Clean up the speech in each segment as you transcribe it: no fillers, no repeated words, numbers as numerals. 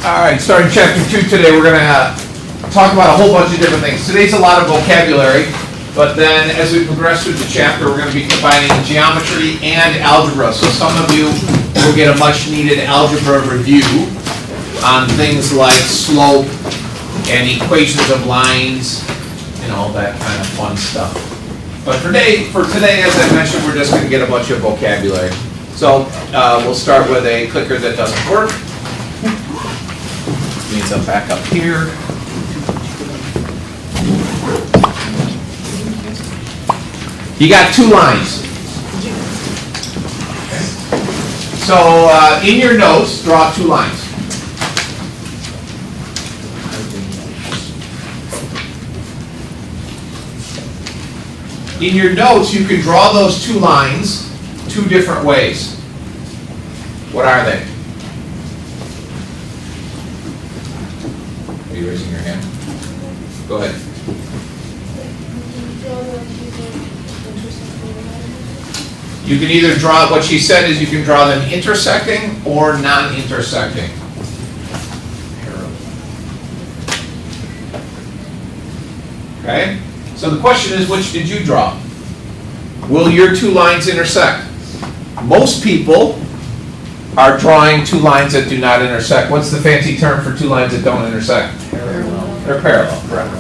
All right, starting chapter 2 today, we're going to talk about a whole bunch of different things. Today's a lot of vocabulary, but then as we progress through the chapter, we're going to be combining geometry and algebra. So some of you will get a much needed algebra review on things like slope and equations of lines and all that kind of fun stuff. But for today, as I mentioned, we're just going to get a bunch of vocabulary. So we'll start with a clicker that doesn't work. Means I'm back up here. You got 2 lines. Okay. So in your notes, draw 2 lines. In your notes, you can draw those 2 lines 2 different ways. What are they? Are you raising your hand? Go ahead. You can either draw, what she said is you can draw them intersecting or non-intersecting. Okay? So the question is, which did you draw? Will your 2 lines intersect? Most people are drawing 2 lines that do not intersect. What's the fancy term for 2 lines that don't intersect? Parallel. They're parallel, correct.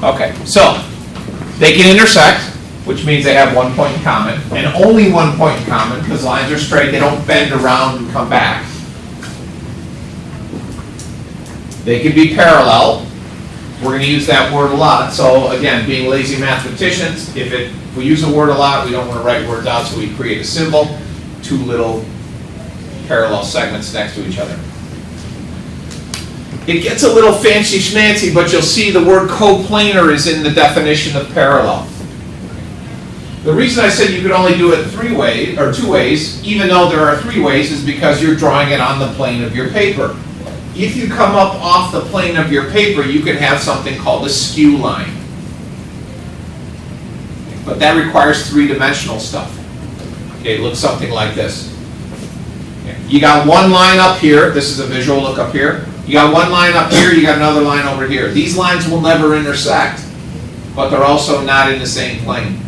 Okay, so they can intersect, which means they have 1 point in common, and only 1 point in common, because lines are straight, they don't bend around and come back. They can be parallel. We're going to use that word a lot. So again, being lazy mathematicians, if we use a word a lot, we don't want to write words out, so we create a symbol, 2 little parallel segments next to each other. It gets a little fancy schmancy, but you'll see the word coplanar is in the definition of parallel. The reason I said you could only do it 3 ways, or 2 ways, even though there are 3 ways, is because you're drawing it on the plane of your paper. If you come up off the plane of your paper, you can have something called a skew line. But that requires 3-dimensional stuff. Okay, it looks something like this. You got 1 line up here. This is a visual look up here. You got 1 line up here, you got another line over here. These lines will never intersect, but they're also not in the same plane.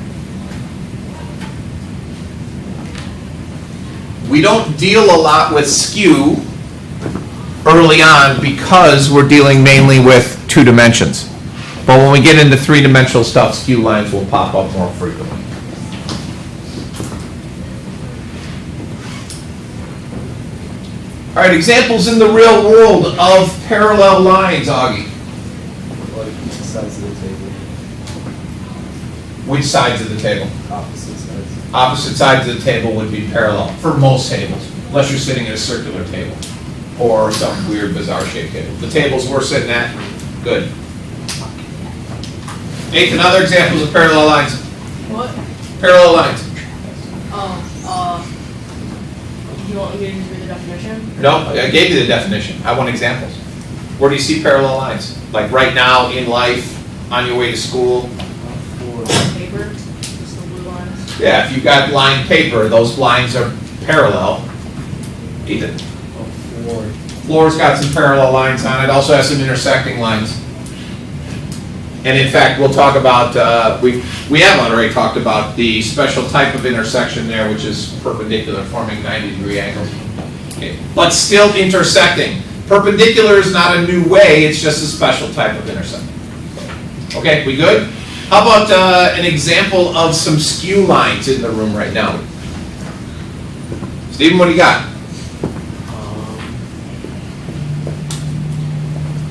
We don't deal a lot with skew early on because we're dealing mainly with 2 dimensions. But when we get into 3-dimensional stuff, skew lines will pop up more frequently. All right, examples in the real world of parallel lines, Augie. Like sides of the table. Which sides of the table? Opposite sides. Opposite sides of the table would be parallel for most tables, unless you're sitting at a circular table or some weird, bizarre shaped table. The tables we're sitting at, good. Nathan, other examples of parallel lines. What? Parallel lines. You want me to read the definition? No, I gave you the definition. I want examples. Where do you see parallel lines? Like right now, in life, on your way to school? Paper, just the blue lines. Yeah, if you've got lined paper, those lines are parallel. Ethan? Floor. Floor's got some parallel lines on it. Also has some intersecting lines. And in fact, we'll talk about, we have already talked about the special type of intersection there, which is perpendicular, forming 90-degree angles. Okay. But still intersecting. Perpendicular is not a new way, it's just a special type of intersection. Okay, we good? How about an example of some skew lines in the room right now? Stephen, what do you got?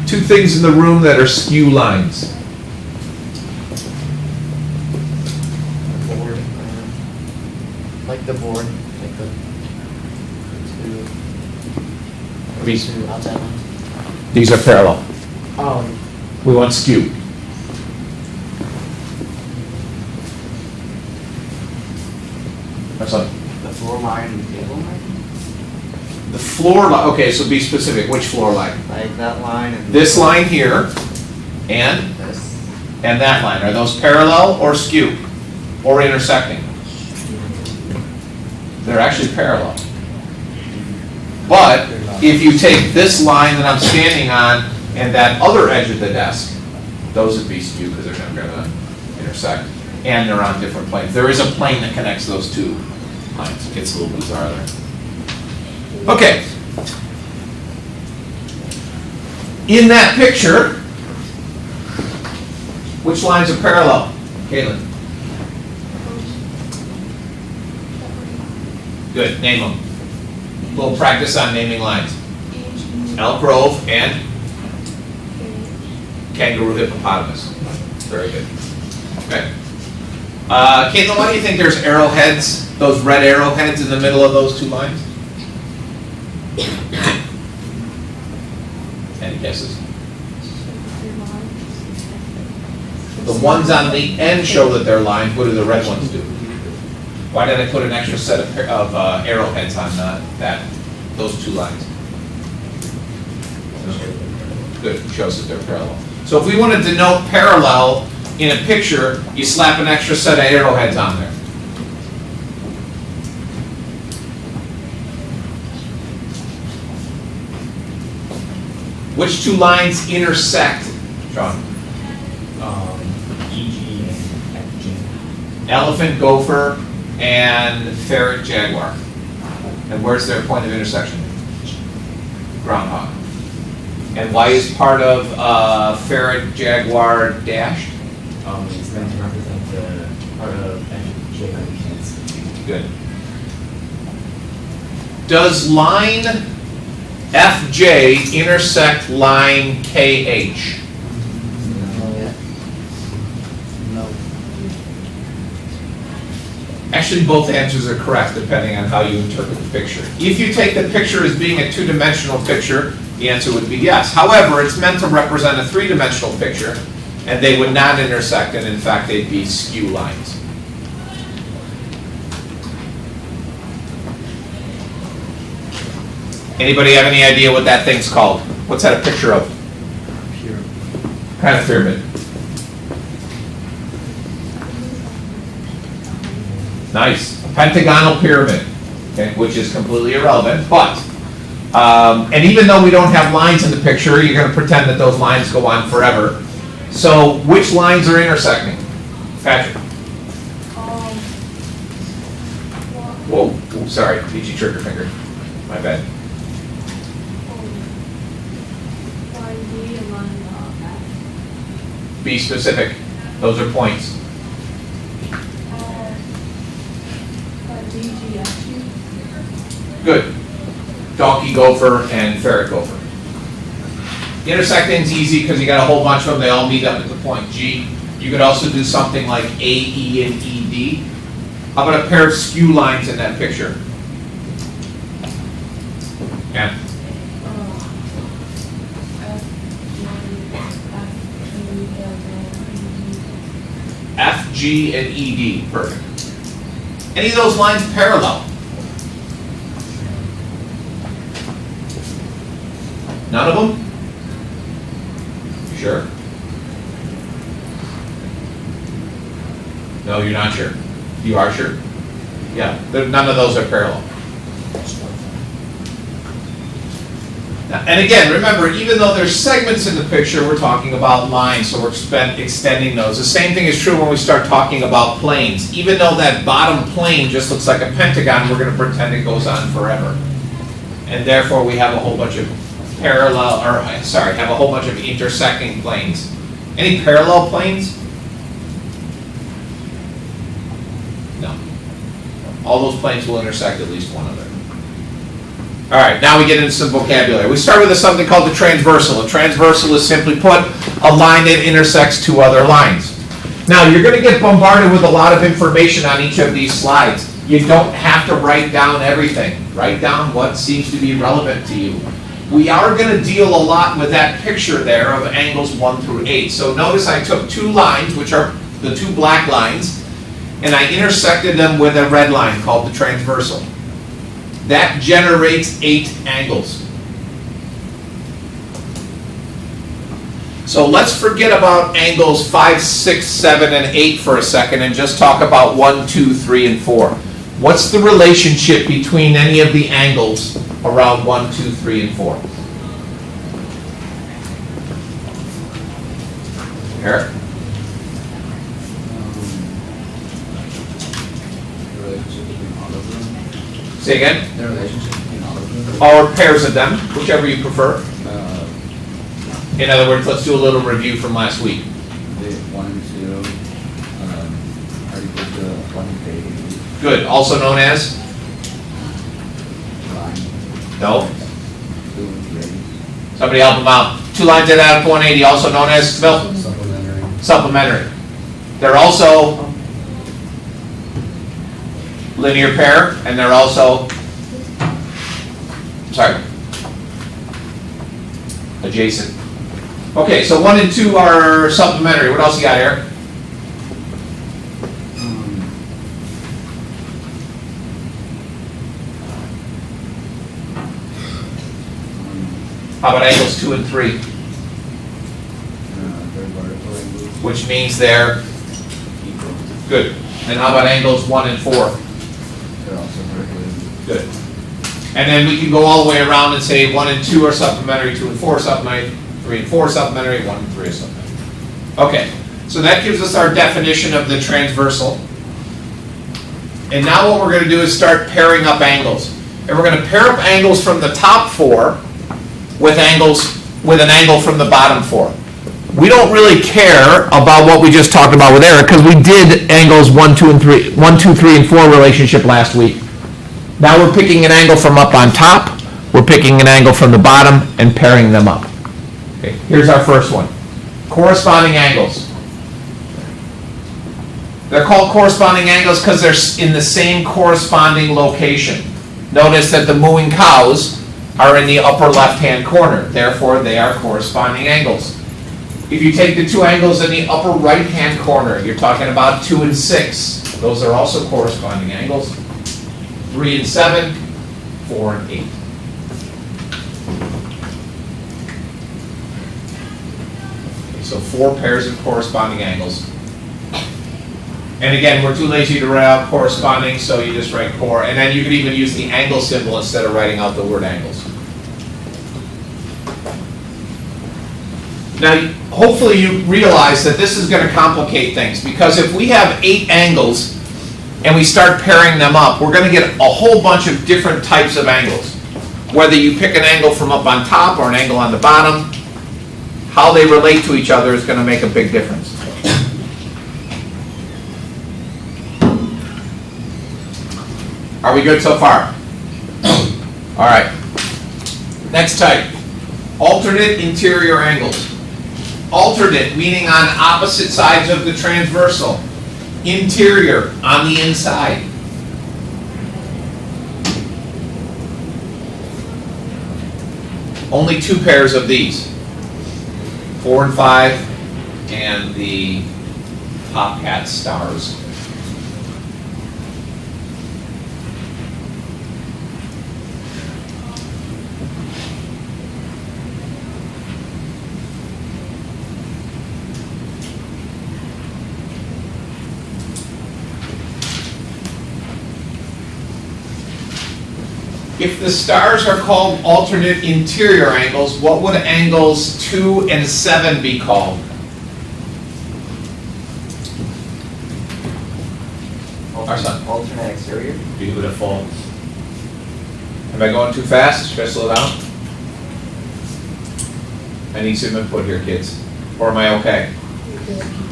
2 things in the room that are skew lines. Board. Like the board. Like the 2 outside lines. These are parallel. Oh. We want skew. That's on. The floor line and the table line? The floor line, okay, so be specific. Which floor line? Like that line and This line here and this. that line. Are those parallel or skew? Or intersecting? They're actually parallel. But if you take this line that I'm standing on and that other edge of the desk, those would be skew because they're never going to intersect, and they're on different planes. There is a plane that connects those two lines. It gets a little bizarre there. Okay. In that picture, which lines are parallel? Caitlin? Good, name them. A little practice on naming lines. Elk Grove and Kangaroo Hippopotamus. Very good. Okay. Caitlin, why do you think there's arrowheads, those red arrowheads in the middle of those two lines? Any guesses? The ones on the end show that they're lines. What do the red ones do? Why did I put an extra set of arrowheads on those two lines? Good, shows that they're parallel. So if we want to denote parallel in a picture, you slap an extra set of arrowheads on there. Which two lines intersect, John? EG and FG. Elephant, gopher, and ferret, jaguar. And where's their point of intersection? Groundhog. And why is part of ferret, jaguar dashed? It's meant to represent the part of FG that we can't see. Good. Does line FJ intersect line KH? No. Actually, both answers are correct depending on how you interpret the picture. If you take the picture as being a two-dimensional picture, the answer would be yes. However, it's meant to represent a three-dimensional picture, and they would not intersect, and in fact, they'd be skew lines. Anybody have any idea what that thing's called? What's that a picture of? Pyramid. Kind of pyramid. Nice. A pentagonal pyramid, okay, which is completely irrelevant, but, and even though we don't have lines in the picture, you're going to pretend that those lines go on forever. So, which lines are intersecting? Patrick? Whoa, ooh, sorry, beat you trigger finger. My bad. Be specific. Those are points. Good. Donkey gopher and ferret gopher. Intersecting's easy because you got a whole bunch of them. They all meet up at the point G. You could also do something like A, E, and E, D. How about a pair of skew lines in that picture? Yeah. F, G, and E, D. Perfect. Any of those lines parallel? None of them? You sure? No, you're not sure. You are sure? Yeah, none of those are parallel. Now, and again, remember, even though there's segments in the picture, we're talking about lines, so we're extending those. The same thing is true when we start talking about planes. Even though that bottom plane just looks like a pentagon, we're going to pretend it goes on forever. And therefore, we have a whole bunch of have a whole bunch of intersecting planes. Any parallel planes? No. All those planes will intersect at least one other. All right, now we get into some vocabulary. We start with something called the transversal. A transversal is simply put a line that intersects two other lines. Now, you're going to get bombarded with a lot of information on each of these slides. You don't have to write down everything. Write down what seems to be relevant to you. We are going to deal a lot with that picture there of angles 1 through 8. So notice I took two lines, which are the two black lines, and I intersected them with a red line called the transversal. That generates 8 angles. So let's forget about angles 5, 6, 7, and 8 for a second and just talk about 1, 2, 3, and 4. What's the relationship between any of the angles around 1, 2, 3, and 4. Eric? The relationship between all of them. Say again? The relationship between all of them. Or pairs of them, whichever you prefer. Uh, In other words, let's do a little review from last week. the 1 and 2 are equal to 1 and 3. Good, also known as? Line No? 2 and 3. Somebody help them out. 2 lines that add up to 180, also known as, Bill? Supplementary. Supplementary. They're also linear pair, and they're also, sorry, adjacent. Okay, so 1 and 2 are supplementary. What else you got, Eric? How about angles 2 and 3? Third vertical angles Which means they're equal. good. And how about angles 1 and 4? They're also vertically. Good. And then we can go all the way around and say 1 and 2 are supplementary, 2 and 4 are supplementary, 3 and 4 are supplementary, 1 and 3 are supplementary. Okay, so that gives us our definition of the transversal. And now what we're going to do is start pairing up angles. And we're going to pair up angles from the top 4 with an angle from the bottom 4. We don't really care about what we just talked about with Eric because we did angles 1, 2, and 3, 1, 2, 3, and 4 relationship last week. Now we're picking an angle from up on top, we're picking an angle from the bottom and pairing them up. Okay, here's our first one. Corresponding angles. They're called corresponding angles because they're in the same corresponding location. Notice that the mooing cows are in the upper left-hand corner, therefore they are corresponding angles. If you take the 2 angles in the upper right-hand corner, you're talking about 2 and 6. Those are also corresponding angles. 3 and 7, 4 and 8. Okay, so 4 pairs of corresponding angles. And again, we're too lazy to write out corresponding, so you just write core. And then you could even use the angle symbol instead of writing out the word angles. Now, hopefully you realize that this is going to complicate things, because if we have 8 angles and we start pairing them up, we're going to get a whole bunch of different types of angles. Whether you pick an angle from up on top or an angle on the bottom, how they relate to each other is going to make a big difference. Are we good so far? All right. Next type, alternate interior angles. Alternate, meaning on opposite sides of the transversal. Interior, on the inside. Only 2 pairs of these. 4 and 5, and the Top Hat stars. If the stars are called alternate interior angles, what would angles 2 and 7 be called? Alternate exterior. Beautiful. Am I going too fast? Should I slow down? I need some input here, kids. Or am I okay?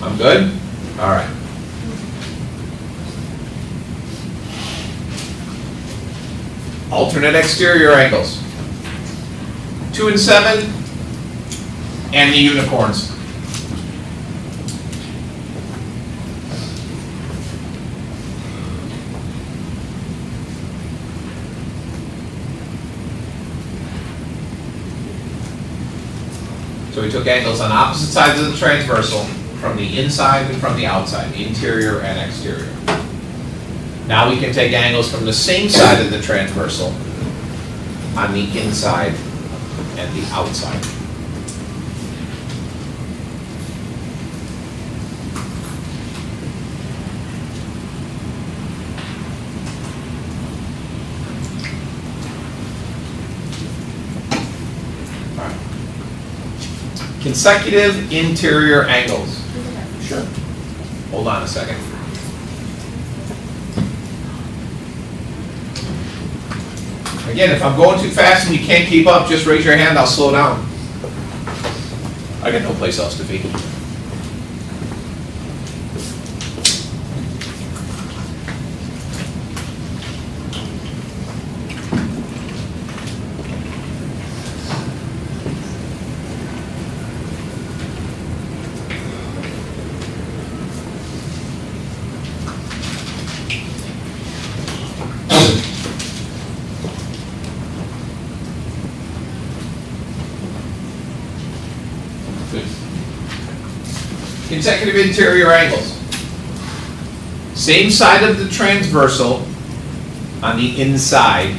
I'm good? All right. Alternate exterior angles. 2 and 7, and the unicorns. So we took angles on opposite sides of the transversal, from the inside and from the outside, interior and exterior. Now we can take angles from the same side of the transversal on the inside and the outside. Consecutive interior angles. Sure. Hold on a second. Again, if I'm going too fast and you can't keep up, just raise your hand, I'll slow down. I got no place else to be. Consecutive interior angles. Same side of the transversal on the inside.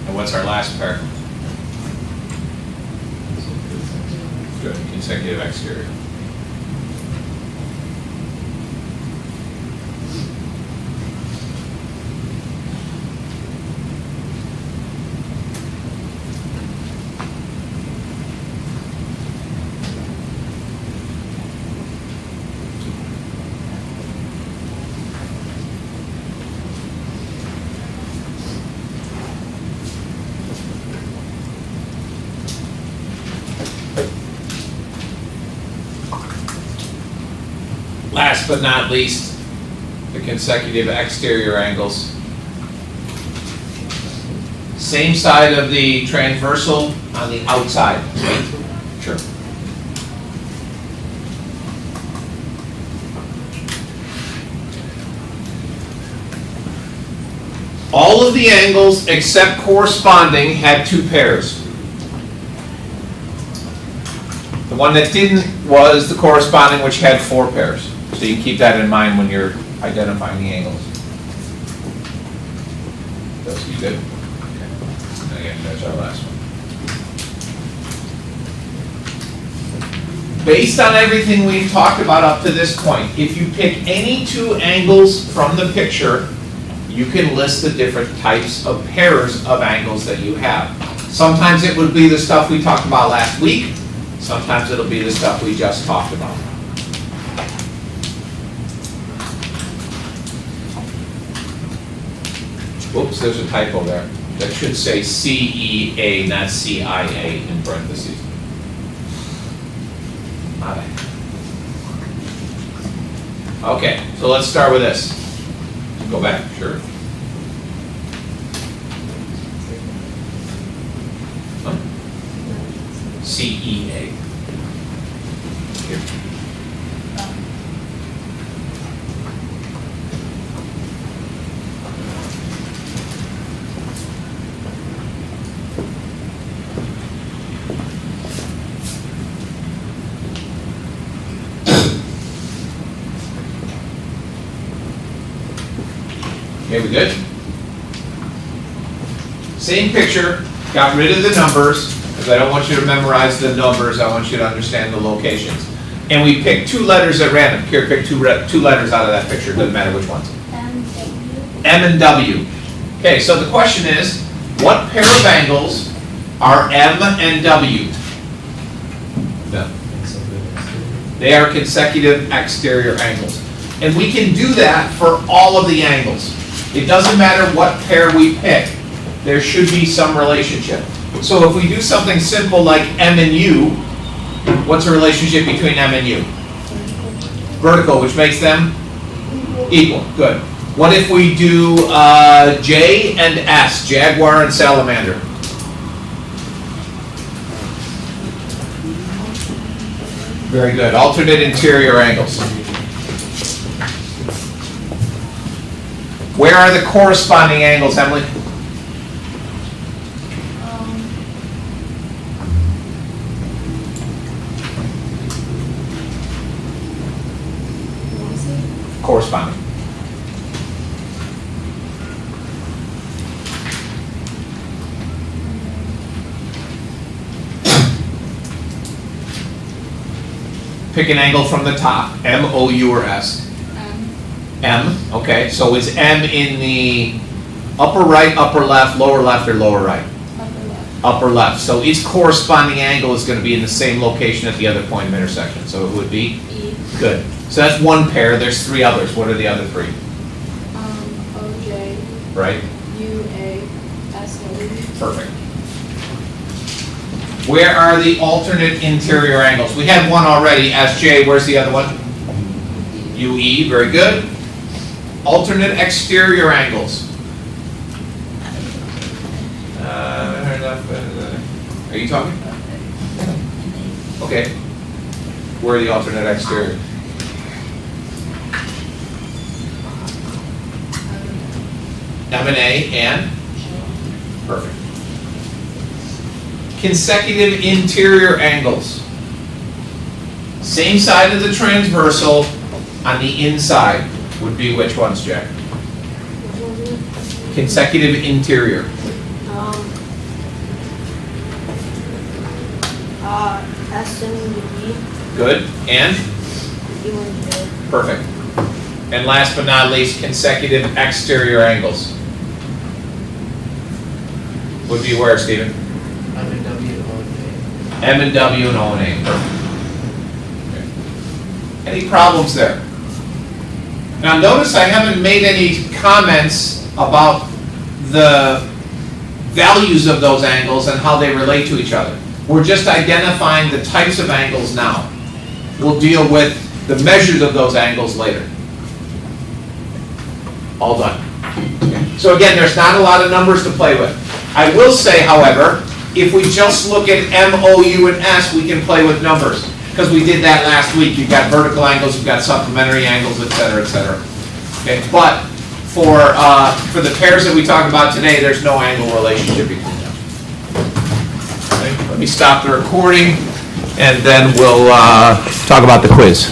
And what's our last pair? Good, consecutive exterior. Last but not least, the consecutive exterior angles. Same side of the transversal on the outside. Sure. All of the angles except corresponding had two pairs. The one that didn't was the corresponding, which had four pairs. So you can keep that in mind when you're identifying the angles. Those you good? Okay. And again, that's our last one. Based on everything we've talked about up to this point, if you pick any two angles from the picture, you can list the different types of pairs of angles that you have. Sometimes it would be the stuff we talked about last week. Sometimes it'll be the stuff we just talked about. Oops, there's a typo there. That should say CEA, not CIA in parentheses. My bad. Okay, so let's start with this. Go back, sure. Huh? CEA. Here. Okay, we good? Same picture, got rid of the numbers, because I don't want you to memorize the numbers, I want you to understand the locations. And we picked two letters at random. Here, pick two letters out of that picture, doesn't matter which ones. M and W. Okay, so the question is, what pair of angles are M and W? No. They are consecutive exterior angles. And we can do that for all of the angles. It doesn't matter what pair we pick, there should be some relationship. So if we do something simple like M and U, what's the relationship between M and U? Vertical, which makes them equal. Good. What if we do J and S, Jaguar and Salamander? Very good. Alternate interior angles. Where are the corresponding angles, Emily? Corresponding. Pick an angle from the top, M, O, U, or S. M, okay, so is M in the upper right, upper left, or lower right? Upper left. Upper left, so each corresponding angle is going to be in the same location at the other point of intersection, so it would be? E. Good. So that's one pair, there's three others. What are the other three? OJ, Right? UA, SW. Perfect. Where are the alternate interior angles? We had one already, SJ, where's the other one? UE, very good. Alternate exterior angles. Are you talking? Okay. Where are the alternate exterior? M and A and? Perfect. Consecutive interior angles. Same side of the transversal on the inside would be which ones, Jack? Consecutive interior. S and D. Good. And? U and J. Perfect. And last but not least, consecutive exterior angles. Would be where, Stephen? M and W and O and A. M and W and O and A. Perfect. Okay. Any problems there? Now notice I haven't made any comments about the values of those angles and how they relate to each other. We're just identifying the types of angles now. We'll deal with the measures of those angles later. All done. Okay. So again, there's not a lot of numbers to play with. I will say, however, if we just look at M, O, U, and S, we can play with numbers. Because we did that last week. You've got vertical angles, you've got supplementary angles, et cetera, et cetera. Okay, but for the pairs that we talk about today, there's no angle relationship between them. Okay, let me stop the recording, and then we'll talk about the quiz.